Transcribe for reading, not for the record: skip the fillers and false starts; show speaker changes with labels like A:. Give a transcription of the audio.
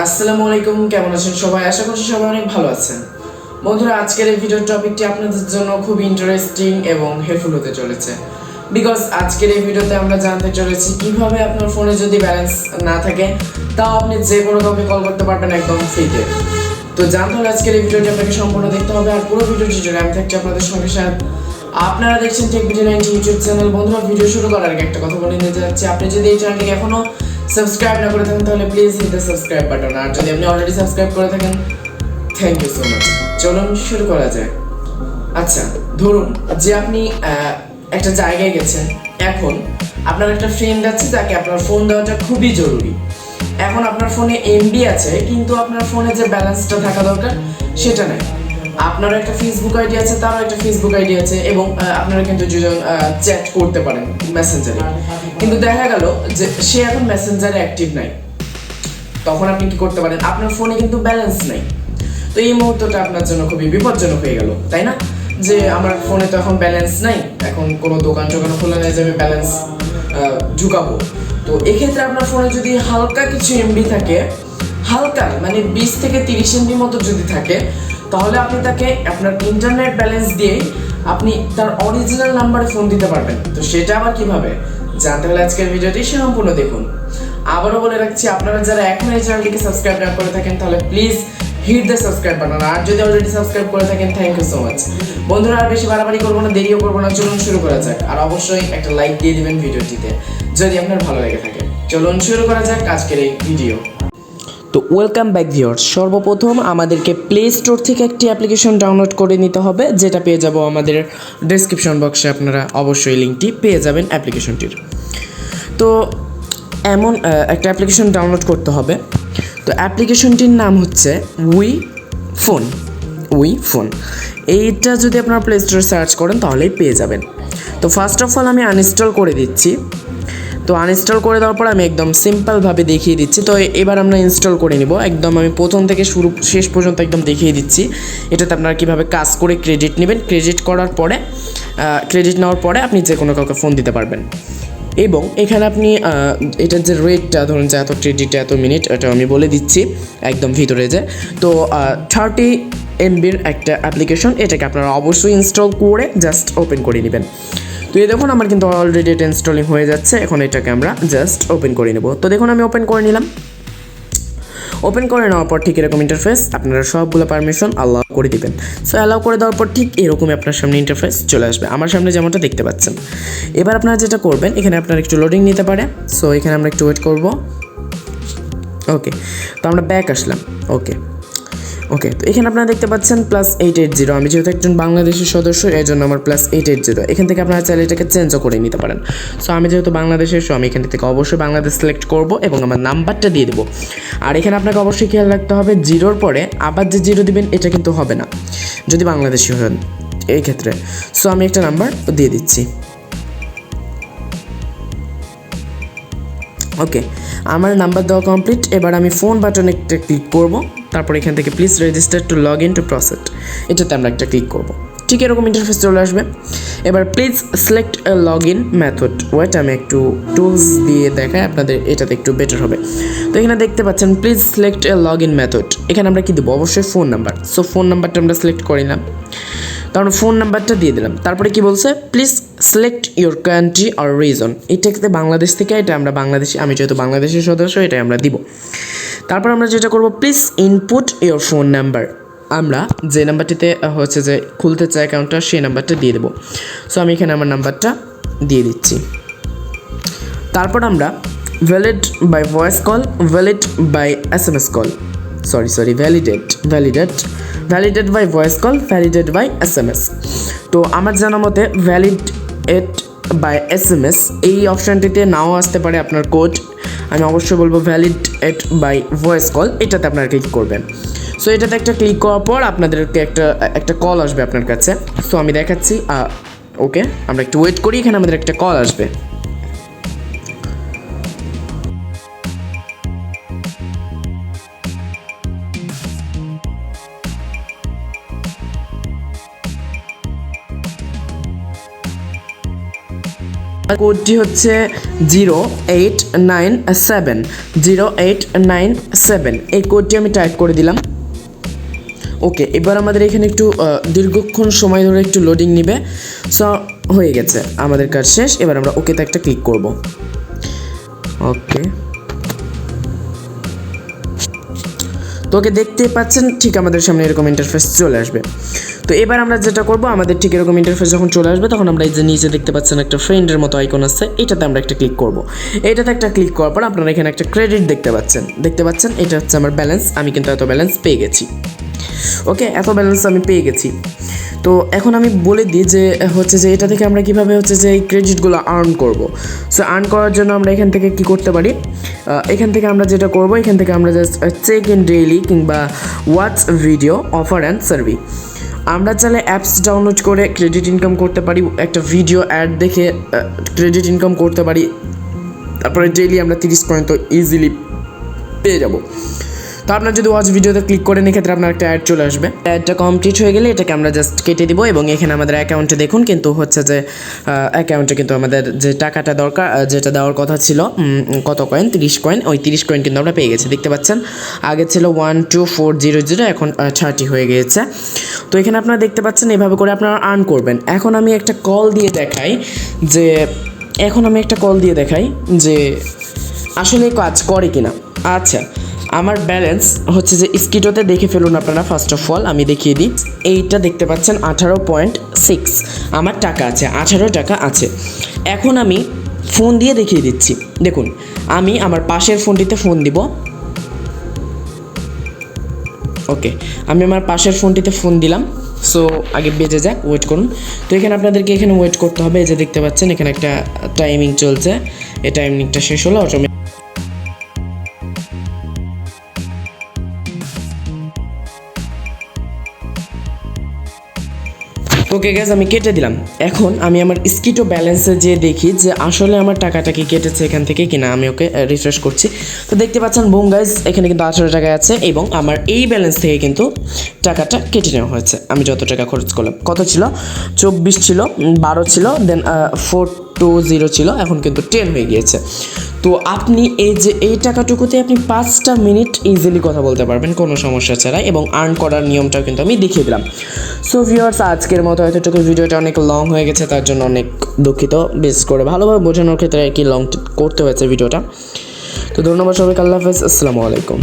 A: আসসালামু আলাইকুম, কেমন আছেন সবাই? আশা করছি সবাই অনেক ভালো আছেন। বন্ধুরা, আজকের এই ভিডিওর টপিকটি আপনাদের জন্য খুব ইন্টারেস্টিং এবং হেল্পফুল হতে চলেছে। বিকজ আজকের এই ভিডিওতে আমরা জানতে চলেছি কিভাবে আপনার ফোনে যদি ব্যালেন্স না থাকে তাও আপনি যে কোনো কাউকে কল করতে পারবেন একদম ফ্রিতে। তো জানতে হলে আজকের এই ভিডিওটি আপনাকে সম্পূর্ণ দেখতে হবে, আর পুরো ভিডিওটি জুড়ে আমি থাকছি আপনাদের সঙ্গে সাথে। আপনারা দেখছেন টেক ভিডিও 90 ইউটিউব চ্যানেল। বন্ধুরা, ভিডিও শুরু করার আগে একটা কথা বলে নিতে যাচ্ছি, আপনি যদি এই চ্যানেলটিকে এখনো সাবস্ক্রাইব না করে থাকেন তাহলে please hit the subscribe button, আর যদি আপনি অলরেডি সাবস্ক্রাইব করে থাকেন থ্যাংক ইউ সো মাচ। চলুন শুরু করা যায়। আচ্ছা, ধরুন যে আপনি একটা জায়গায় গেছেন, এখন আপনার একটা ফ্রেন্ড আছে যাকে আপনার ফোন দেওয়াটা খুবই জরুরি। এখন আপনার ফোনে এমবি আছে কিন্তু আপনার ফোনে যে ব্যালেন্সটা থাকা দরকার সেটা নেই। আপনার একটা ফেসবুক আইডি আছে, তারও একটা ফেসবুক আইডি আছে, এবং আপনারা কিন্তু দুজন চ্যাট করতে পারেন মেসেঞ্জারে, কিন্তু দেখা গেল যে সে এখন মেসেঞ্জারে অ্যাক্টিভ নাই। তখন আপনি কি করতে পারেন? আপনার ফোনে কিন্তু ব্যালেন্স নেই। তো এই মুহূর্তটা আপনার জন্য খুবই বিপজ্জনক হয়ে গেল, তাই না? যে আমার ফোনে তো এখন ব্যালেন্স নাই, এখন কোনো দোকান টোকানও খোলা নেই যে আমি ব্যালেন্স ঢুকাবো। তো এক্ষেত্রে আপনার ফোনে যদি হালকা কিছু এমবি থাকে, হালকা মানে 20 থেকে 30 এমবি মতো যদি থাকে, তাহলে আপনি তাকে আপনার ইন্টারনেট ব্যালেন্স দিয়ে আপনি তার অরিজিনাল নাম্বারে ফোন দিতে পারবেন। তো সেটা আবার কিভাবে জানতে হলে আজকের ভিডিওটি সম্পূর্ণ দেখুন। আবারও বলে রাখছি, আপনারা যারা এখন এই চ্যানেলটিকে সাবস্ক্রাইব না করে থাকেন তাহলে please hit the subscribe button, আর যদি অলরেডি সাবস্ক্রাইব করে থাকেন থ্যাংক ইউ সো মাচ। বন্ধুরা, আর বেশি বাড়াবাড়ি করবো না, দেরিও করবো না, চলুন শুরু করা যাক। আর অবশ্যই একটা লাইক দিয়ে দিবেন ভিডিওটিতে যদি আপনার ভালো লেগে থাকে। চলুন শুরু করা যাক আজকের এই ভিডিও। তো ওয়েলকাম ব্যাক ভিউয়ার্স। সর্বপ্রথম আমাদেরকে প্লে স্টোর থেকে একটি অ্যাপ্লিকেশন ডাউনলোড করে নিতে হবে, যেটা পেয়ে যাব আমাদের ডেসক্রিপশন বক্সে। আপনারা অবশ্যই লিঙ্কটি পেয়ে যাবেন অ্যাপ্লিকেশনটির। তো এমন একটা অ্যাপ্লিকেশন ডাউনলোড করতে হবে। তো অ্যাপ্লিকেশনটির নাম হচ্ছে উই ফোন। এইটা যদি আপনারা প্লে স্টোরে সার্চ করেন তাহলেই পেয়ে যাবেন। তো ফার্স্ট অফ অল আমি আনইনস্টল করে দিচ্ছি। তো আনইনস্টল করে দেওয়ার পর আমি একদম সিম্পলভাবে দেখিয়ে দিচ্ছি। তো এবার আমরা ইনস্টল করে নিব, একদম আমি প্রথম থেকে শুরু শেষ পর্যন্ত একদম দেখিয়ে দিচ্ছি এটাতে আপনারা কীভাবে কাজ করে ক্রেডিট নেবেন। ক্রেডিট নেওয়ার পরে আপনি যে কোনো কাউকে ফোন দিতে পারবেন। এবং এখানে আপনি এটার যে রেটটা, ধরুন যে এত ক্রেডিটে এত মিনিট, এটা আমি বলে দিচ্ছি একদম ভিতরে যে। তো 30 MBর একটা অ্যাপ্লিকেশন, এটাকে আপনারা অবশ্যই ইনস্টল করে জাস্ট ওপেন করে নেবেন। তো এই দেখুন আমার কিন্তু অলরেডি এটা ইনস্টলিং হয়ে যাচ্ছে। এখন এটাকে আমরা জাস্ট ওপেন করে নেব। তো দেখুন আমি ওপেন করে নিলাম। ওপেন করে নেওয়ার পর ঠিক এরকম ইন্টারফেস, আপনারা সবগুলো পারমিশন অ্যালাউ করে দিবেন। সো অ্যালাউ করে দেওয়ার পর ঠিক এরকমই আপনার সামনে ইন্টারফেস চলে আসবে, আমার সামনে যেমনটা দেখতে পাচ্ছেন। এবার আপনারা যেটা করবেন, এখানে আপনার একটু লোডিং নিতে পারে। সো এখানে আমরা একটু ওয়েট করব। ওকে, তো আমরা ব্যাক আসলাম। ওকে, তো এখানে আপনারা দেখতে পাচ্ছেন +880। আমি যেহেতু একজন বাংলাদেশের সদস্য, এর জন্য আমার +880। এখান থেকে আপনারা চাইলে এটাকে চেঞ্জও করে নিতে পারেন। সো আমি যেহেতু বাংলাদেশের, আমি এখান থেকে অবশ্যই বাংলাদেশ সিলেক্ট করব এবং আমার নাম্বারটা দিয়ে দেবো। আর এখানে আপনাকে অবশ্যই খেয়াল রাখতে হবে, 0-র পরে আবার যে 0 দিবেন এটা কিন্তু হবে না যদি বাংলাদেশি হন এই ক্ষেত্রে। সো আমি একটা নাম্বার দিয়ে দিচ্ছি। ওকে, আমার নাম্বার দেওয়া কমপ্লিট। এবার আমি ফোন বাটনে একটা ক্লিক করব, তারপর এখান থেকে please register to log in to process, এটাতে আমরা একটা ক্লিক করব। ঠিক এরকম ইন্টারফেস চলে আসবে। এবার please select a log in method. Wait, আমি একটু টুলস দিয়ে দেখাই আপনাদের, এটাতে একটু বেটার হবে। তো এখানে দেখতে পাচ্ছেন please select a log in method. এখানে আমরা কী দেবো? অবশ্যই ফোন নাম্বার। সো ফোন নাম্বারটা আমরা সিলেক্ট করে নিলাম, তারপর ফোন নাম্বারটা দিয়ে দিলাম। তারপরে কি বলছে? প্লিজ সিলেক্ট ইউর কান্ট্রি আর রিজন। এটাতে বাংলাদেশ থেকে, এটা আমরা বাংলাদেশি, আমি যেহেতু বাংলাদেশের সদস্য এটাই আমরা দিব। তারপর আমরা যেটা করব, please input your phone number. আমরা যে নাম্বারটিতে হচ্ছে যে খুলতে চাই অ্যাকাউন্টটা, সেই নাম্বারটা দিয়ে দেবো। সো আমি এখানে আমার নাম্বারটা দিয়ে দিচ্ছি। তারপর আমরা valid by voice call, valid by SMS call, validate by voice call, validate by SMS। তো আমার জানা মতে ভ্যালিডেট বাই SMS এই অপশানটিতে নাও আসতে পারে আপনার কোড। আমি অবশ্যই বলবো ভ্যালিডেট বাই ভয়েস কল, এটাতে আপনারা ক্লিক করবেন। সো এটাতে একটা ক্লিক করার পর আপনাদেরকে একটা কল আসবে আপনার কাছে। সো আমি দেখাচ্ছি। ওকে, আমরা একটু ওয়েট করি, এখানে আমাদের একটা কল আসবে। কোডটি হচ্ছে 0897 এই কোডটি আমি টাইপ করে দিলাম। ওকে, এবার আমাদের এখানে একটু দীর্ঘক্ষণ সময় ধরে একটু লোডিং নেবে। সো হয়ে গেছে, আমাদের কাজ শেষ। এবার আমরা ওকেতে একটা ক্লিক করব। ওকে, তো ওকে দেখতেই পাচ্ছেন ঠিক আমাদের সামনে এরকম ইন্টারফেস চলে আসবে। তো এবার আমরা যেটা করব, আমাদের ঠিক এরকম ইন্টারফেস যখন চলে আসবে তখন আমরা এই যে নিচে দেখতে পাচ্ছেন একটা ফ্রেন্ডের মতো আইকন আছে, এটাতে আমরা একটা ক্লিক করব। এটাতে একটা ক্লিক করার পর আপনারা এখানে একটা ক্রেডিট দেখতে পাচ্ছেন এটা হচ্ছে আমার ব্যালেন্স। আমি কিন্তু এত ব্যালেন্স পেয়ে গেছি। ওকে, এত ব্যালেন্স আমি পেয়ে গেছি। তো এখন আমি বলে দিই যে হচ্ছে যে এটা থেকে আমরা কীভাবে হচ্ছে যে এই ক্রেডিটগুলো আর্ন করব। সো আর্ন করার জন্য আমরা এখান থেকে কি করতে পারি, এখান থেকে আমরা যেটা করব, এখান থেকে আমরা জাস্ট চেক ইন ডেইলি কিংবা ওয়াচ ভিডিও অফার অ্যান্ড সার্ভি, আমরা চাইলে অ্যাপস ডাউনলোড করে ক্রেডিট ইনকাম করতে পারি, একটা ভিডিও অ্যাড দেখে ক্রেডিট ইনকাম করতে পারি। তারপরে ডেইলি আমরা 30 কয়েন তো ইজিলি পেয়ে যাব। তো আপনার যদি ওয়াচ ভিডিওতে ক্লিক করেন, এক্ষেত্রে আপনার একটা অ্যাড চলে আসবে। অ্যাডটা কমপ্লিট হয়ে গেলে এটাকে আমরা জাস্ট কেটে দিব এবং এখানে আমাদের অ্যাকাউন্টে দেখুন কিন্তু হচ্ছে যে অ্যাকাউন্টে কিন্তু আমাদের যে টাকাটা দরকার, যেটা দেওয়ার কথা ছিল কত কয়েন, 30 কয়েন, ওই 30 কয়েন কিন্তু আমরা পেয়ে গেছি। দেখতে পাচ্ছেন আগে ছিল 12400, এখন 30 হয়ে গিয়েছে। তো এখানে আপনারা দেখতে পাচ্ছেন এভাবে করে আপনারা আর্ন করবেন। এখন আমি একটা কল দিয়ে দেখাই যে আসলে কাজ করে কিনা। আচ্ছা, আমার ব্যালেন্স হচ্ছে যে স্কিটোতে দেখে ফেলুন আপনারা। ফার্স্ট অফ অল আমি দেখিয়ে দিই, এইটা দেখতে পাচ্ছেন 18.6 আমার টাকা আছে, 18 টাকা আছে। এখন আমি ফোন দিয়ে দেখিয়ে দিচ্ছি। দেখুন, আমি আমার পাশের ফোনটিতে ফোন দিব। ওকে, আমি আমার পাশের ফোনটিতে ফোন দিলাম। সো আগে বেজে যাক, ওয়েট করুন। তো এখানে আপনাদেরকে এখানে ওয়েট করতে হবে। এই যে দেখতে পাচ্ছেন এখানে একটা টাইমিং চলছে, এই টাইমিংটা শেষ হলো অটোমেটিক। ওকে গ্যাস, আমি কেটে দিলাম। এখন আমি আমার স্কিটো ব্যালেন্সে যেয়ে দেখি যে আসলে আমার টাকাটা কি কেটেছে এখান থেকে কিনা। আমি ওকে রিফ্রেশ করছি। তো দেখতে পাচ্ছেন বুম গাইজ, এখানে কিন্তু 18 টাকা আছে এবং আমার এই ব্যালেন্স থেকে কিন্তু টাকাটা কেটে নেওয়া হয়েছে। আমি যত টাকা খরচ করলাম, কত ছিল, 24 ছিল, 12 ছিল, দেন 420 ছিল, এখন কিন্তু 10 হয়ে গিয়েছে। তো আপনি এই টাকাটুকুতে আপনি 5টা মিনিট ইজিলি কথা বলতে পারবেন কোনো সমস্যা ছাড়া, এবং আর্ন করার নিয়মটাও কিন্তু আমি দেখিয়ে দিলাম। সো ভিউয়ার্স, আজকের মতো এতটুকু, ভিডিওটা অনেক লং হয়ে গেছে, তার জন্য অনেক দুঃখিত। বেশ করে ভালোভাবে বোঝানোর ক্ষেত্রে আর কি লং করতে হয়েছে ভিডিওটা। তো ধন্যবাদ সবাইকে, আল্লাহ হাফেজ, আসসালামু আলাইকুম।